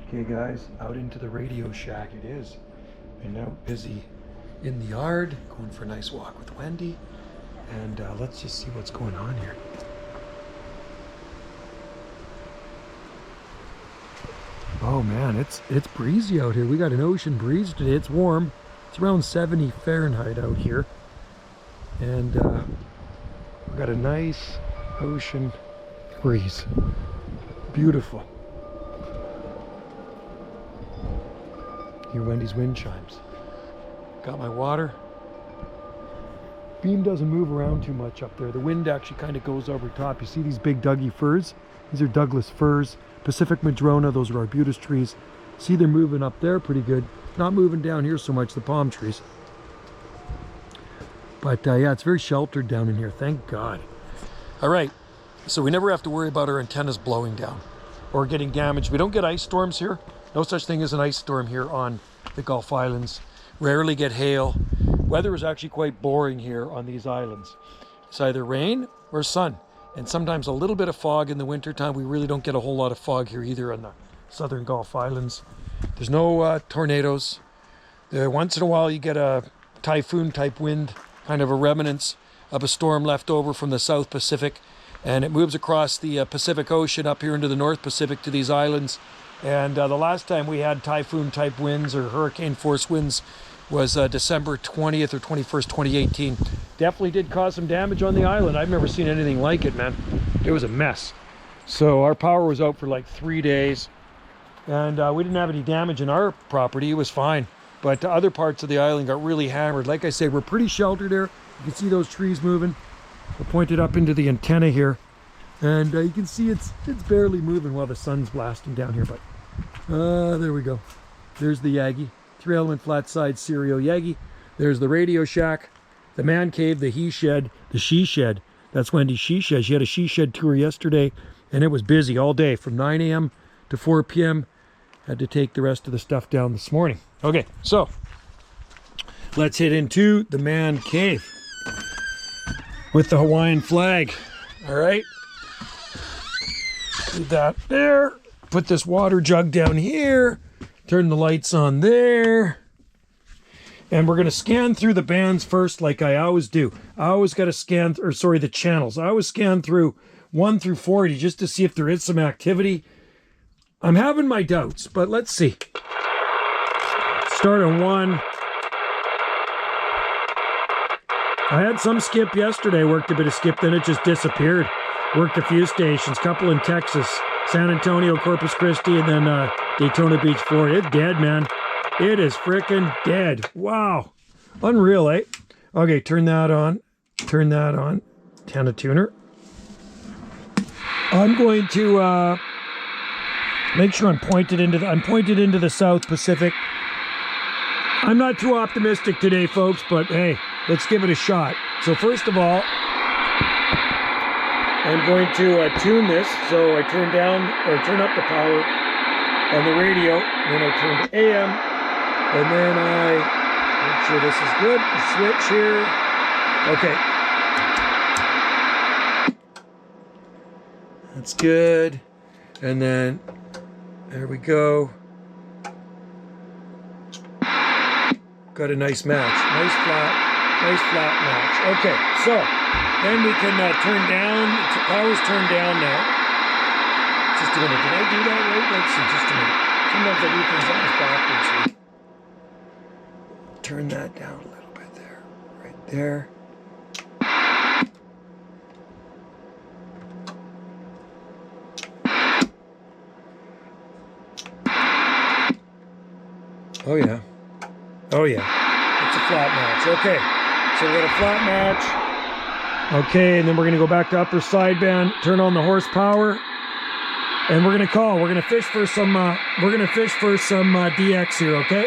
Okay guys, out into the radio shack it is. And now busy in the yard, going for a nice walk with Wendy. And let's just see what's going on here. Oh man, it's breezy out here. We got an ocean breeze today. It's warm. It's around 70 Fahrenheit out here. And we got a nice ocean breeze. Beautiful. Hear Wendy's wind chimes. Got my water. Beam doesn't move around too much up there. The wind actually kind of goes over top. You see these big Dougie firs? These are Douglas firs. Pacific Madrona, those are arbutus trees. See, they're moving up there pretty good. Not moving down here so much, the palm trees. But yeah, it's very sheltered down in here, thank God. All right, so we never have to worry about our antennas blowing down or getting damaged. We don't get ice storms here. No such thing as an ice storm here on the Gulf Islands. Rarely get hail. Weather is actually quite boring here on these islands. It's either rain or sun, and sometimes a little bit of fog in the wintertime. We really don't get a whole lot of fog here either on the southern Gulf Islands. There's no tornadoes. Once in a while you get a typhoon type wind, kind of a remnants of a storm left over from the South Pacific, and it moves across the Pacific Ocean up here into the North Pacific to these islands. And the last time we had typhoon type winds or hurricane force winds was December 20th or 21st, 2018. Definitely did cause some damage on the island. I've never seen anything like it, man. It was a mess. So our power was out for like 3 days, and we didn't have any damage in our property. It was fine. But other parts of the island got really hammered. Like I say, we're pretty sheltered there. You can see those trees moving. We're pointed up into the antenna here. And you can see it's barely moving while the sun's blasting down here. But there we go. There's the Yagi. 3-element flat side serial Yagi. There's the radio shack, the man cave, the he shed, the she shed. That's Wendy's she shed. She had a she shed tour yesterday, and it was busy all day from 9 a.m. to 4 p.m. Had to take the rest of the stuff down this morning. Okay, so let's head into the man cave with the Hawaiian flag. All right. Do that there. Put this water jug down here. Turn the lights on there. And we're going to scan through the bands first like I always do. I always got to scan, the channels. I always scan through 1 through 40 just to see if there is some activity. I'm having my doubts, but let's see. Start on 1. I had some skip yesterday, worked a bit of skip, then it just disappeared. Worked a few stations, couple in Texas, San Antonio, Corpus Christi, and then Daytona Beach, Florida. It's dead, man. It is freaking dead. Wow. Unreal, eh? Okay, turn that on. Turn that on. Antenna tuner. I'm going to make sure I'm pointed into the South Pacific. I'm not too optimistic today, folks, but hey, let's give it a shot. So first of all, I'm going to tune this. So I turn up the power on the radio, then I turn to AM, and then I make sure this is good. The switch here. Okay. That's good. And then there we go. Got a nice match. Nice flat match. Okay, so then we can turn down. Power's turned down now. Just a minute. Did I do that right? Let's see. Just a minute. Sometimes I do things backwards. Turn that down a little bit there. Right there. Oh yeah. Oh yeah. It's a flat match. Okay. So we got a flat match. Okay, and then we're gonna go back to upper sideband, turn on the horsepower, and we're gonna call. We're gonna fish for some DX here, okay?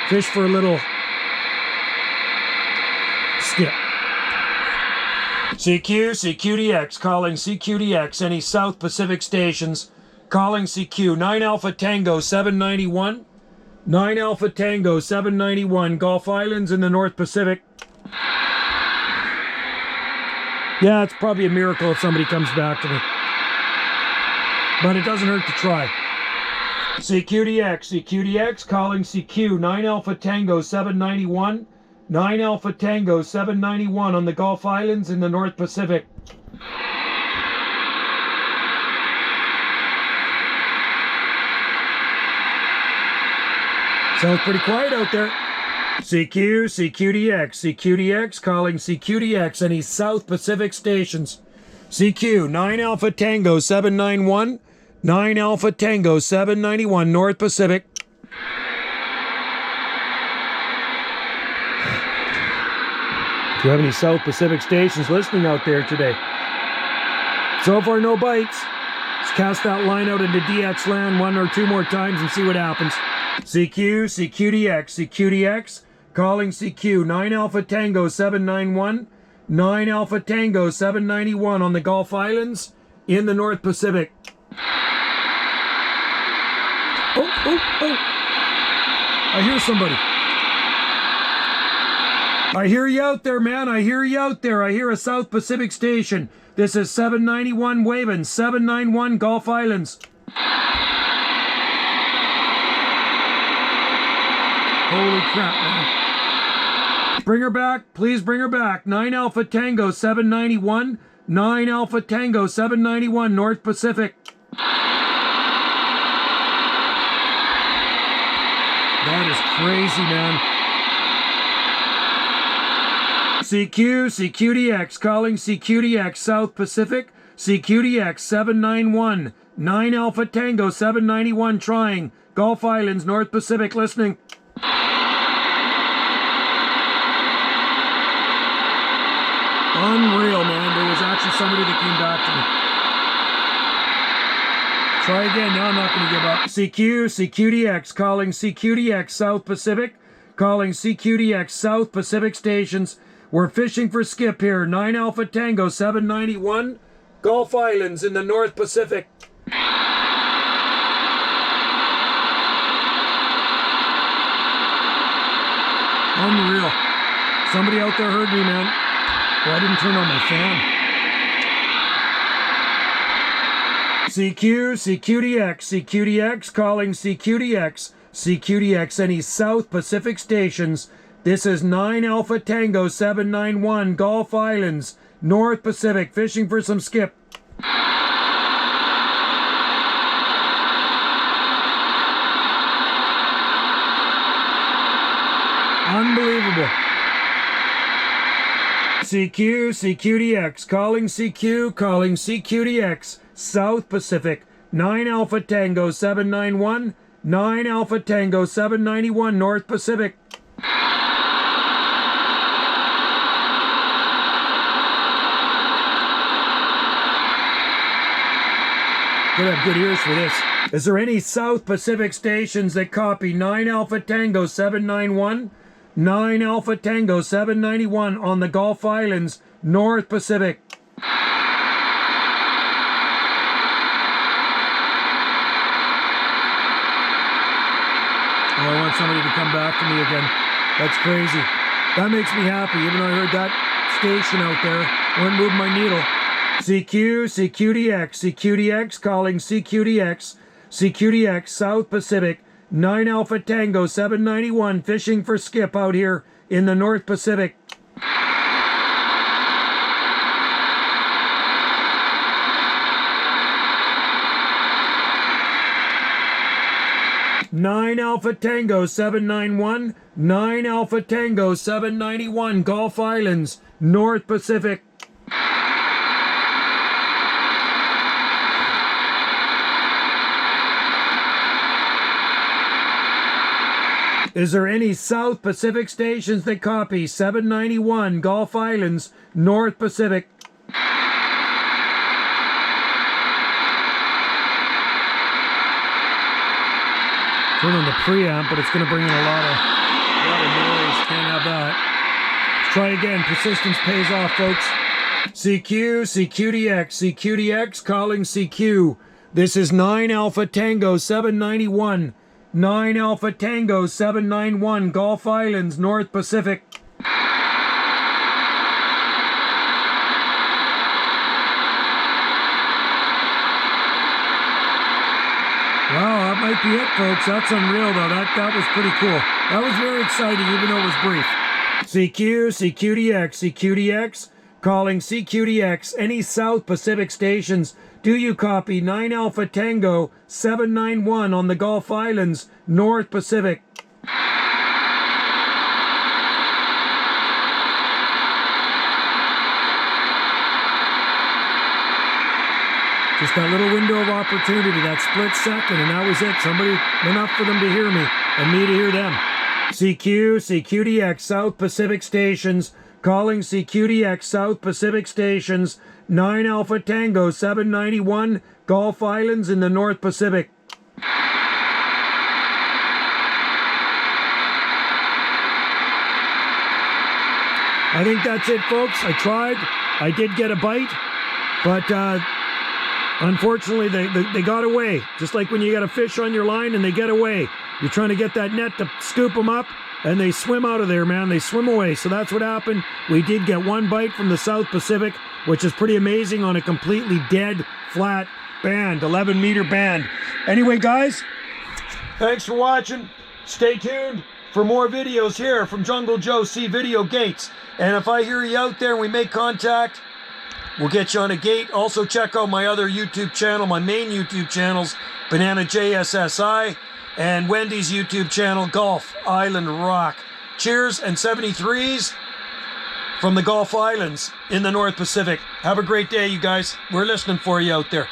Fish for a little skip. CQDX, calling CQDX, any South Pacific stations, calling CQ, 9 Alpha Tango 791. 9 Alpha Tango 791, Gulf Islands in the North Pacific. Yeah, it's probably a miracle if somebody comes back to me. But it doesn't hurt to try. CQDX, calling CQ, 9 Alpha Tango 791, 9 Alpha Tango 791 on the Gulf Islands in the North Pacific. Sounds pretty quiet out there. CQDX, calling CQDX, any South Pacific stations. CQ, 9 Alpha Tango 791, 9 Alpha Tango 791, North Pacific. Do you have any South Pacific stations listening out there today? So far, no bites. Let's cast that line out into DX land 1 or 2 more times and see what happens. CQDX, calling CQ, 9 Alpha Tango 791, 9 Alpha Tango 791 on the Gulf Islands in the North Pacific. Oh. I hear somebody. I hear you out there, man. I hear you out there. I hear a South Pacific station. This is 791 waving, 791 Gulf Islands. Holy crap, man. Bring her back. Please bring her back. 9 Alpha Tango 791, 9 Alpha Tango 791 North Pacific. That is crazy, man. CQDX, calling CQDX South Pacific, CQDX 791, 9 Alpha Tango 791 trying, Gulf Islands, North Pacific, listening. Unreal, man. There was actually somebody that came back to me. Try again. Now I'm not going to give up. CQDX, calling CQDX South Pacific, calling CQDX South Pacific stations. We're fishing for skip here. 9 Alpha Tango 791, Gulf Islands in the North Pacific. Unreal. Somebody out there heard me, man. Well, I didn't turn on my fan. CQDX, calling CQDX, any South Pacific stations. This is 9 Alpha Tango 791, Gulf Islands, North Pacific, fishing for some skip. Unbelievable. CQDX, calling CQDX, South Pacific, 9 Alpha Tango 791, 9 Alpha Tango 791, North Pacific. Gonna have good ears for this. Is there any South Pacific stations that copy 9 Alpha Tango 791, 9 Alpha Tango 791 on the Gulf Islands, North Pacific? Oh, I want somebody to come back to me again. That's crazy. That makes me happy, even though I heard that station out there. Wouldn't move my needle. CQDX, calling CQDX, South Pacific, 9 Alpha Tango 791, fishing for skip out here in the North Pacific. Nine Alpha Tango 791, 9 Alpha Tango 791, Gulf Islands, North Pacific. Is there any South Pacific stations that copy 791 Gulf Islands, North Pacific? Turn on the preamp, but it's going to bring in a lot of noise. Can't have that. Let's try again. Persistence pays off, folks. CQDX, calling CQ. This is 9 Alpha Tango 791. 9 Alpha Tango 791, Gulf Islands, North Pacific. Well, that might be it, folks. That's unreal, though. That was pretty cool. That was very exciting, even though it was brief. CQ, CQDX, CQDX. Calling CQDX. Any South Pacific stations. Do you copy 9 Alpha Tango 791 on the Gulf Islands, North Pacific? Just that little window of opportunity, that split second, and that was it. Somebody, enough for them to hear me and me to hear them. CQ, CQDX, South Pacific stations. Calling CQDX, South Pacific stations. 9 Alpha Tango 791, Gulf Islands in the North Pacific. I think that's it, folks. I tried. I did get a bite, but unfortunately, they got away. Just like when you got a fish on your line and they get away. You're trying to get that net to scoop them up, and they swim out of there, man. They swim away. So that's what happened. We did get one bite from the South Pacific, which is pretty amazing on a completely dead, flat band, 11-meter band. Anyway, guys, thanks for watching. Stay tuned for more videos here from Jungle Joe C Video Gates. And if I hear you out there and we make contact, we'll get you on a gate. Also, check out my other YouTube channel, my main YouTube channels, Banana JSSI, and Wendy's YouTube channel, Gulf Island Rock. Cheers and 73s from the Gulf Islands in the North Pacific. Have a great day, you guys. We're listening for you out there.